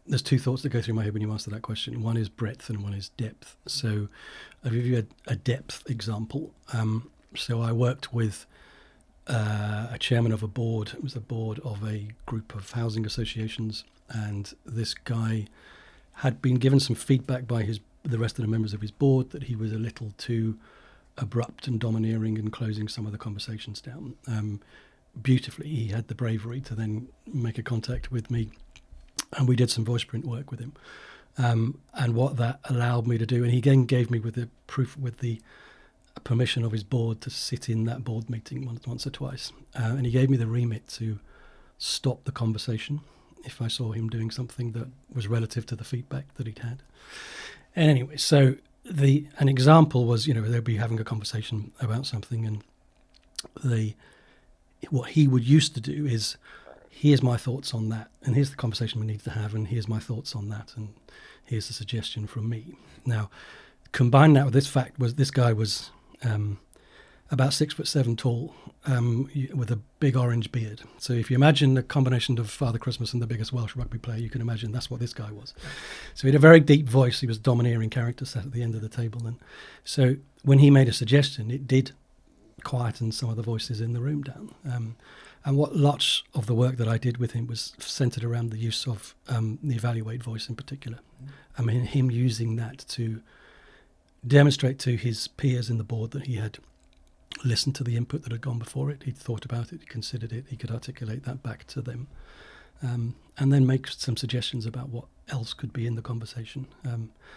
there's two thoughts that go through my head when you answer that question. One is breadth and one is depth. So I'll give you a depth example. So I worked with a chairman of a board. It was a board of a group of housing associations, and this guy had been given some feedback by the rest of the members of his board that he was a little too abrupt and domineering and closing some of the conversations down. Beautifully, he had the bravery to then make a contact with me, and we did some VoicePrint work with him. And what that allowed me to do, and he again gave me with the permission of his board to sit in that board meeting once or twice, and he gave me the remit to stop the conversation if I saw him doing something that was relative to the feedback that he'd had. And anyway, so an example was, they'd be having a conversation about something, and what he would used to do is, here's my thoughts on that, and here's the conversation we need to have, and here's my thoughts on that, and here's the suggestion from me. Now, combine that with this fact was this guy was about 6'7" tall, with a big orange beard. So if you imagine the combination of Father Christmas and the biggest Welsh rugby player, you can imagine that's what this guy was. So he had a very deep voice. He was a domineering character, sat at the end of the table. And so when he made a suggestion, it did quieten some of the voices in the room down. And what lots of the work that I did with him was centered around the use of the evaluate voice in particular. I mean, him using that to demonstrate to his peers in the board that he had listened to the input that had gone before it, he'd thought about it, considered it, he could articulate that back to them, and then make some suggestions about what else could be in the conversation.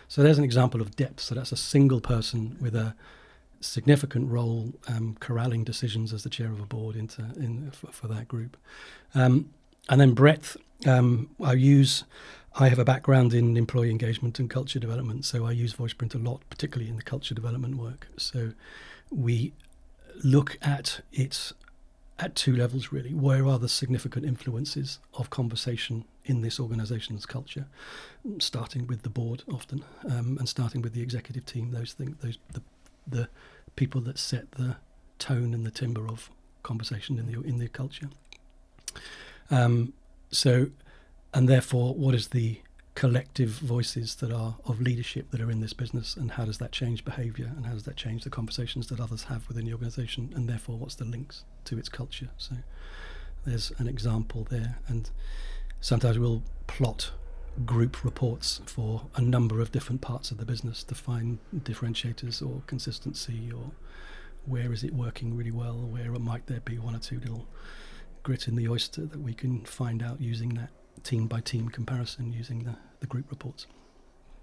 So there's an example of depth. So that's a single person with a significant role, corralling decisions as the chair of a board for that group. And then breadth, I have a background in employee engagement and culture development, so I use VoicePrint a lot, particularly in the culture development work. So we look at it at two levels, really. Where are the significant influences of conversation in this organisation's culture, starting with the board often, and starting with the executive team, the people that set the tone and the timbre of conversation in the culture. And therefore, what is the collective voices that are of leadership that are in this business, and how does that change behaviour, and how does that change the conversations that others have within the organisation, and therefore what's the links to its culture? So there's an example there, and sometimes we'll plot group reports for a number of different parts of the business to find differentiators or consistency, or where is it working really well, or where might there be one or two little grit in the oyster that we can find out using that team by team comparison using the group reports.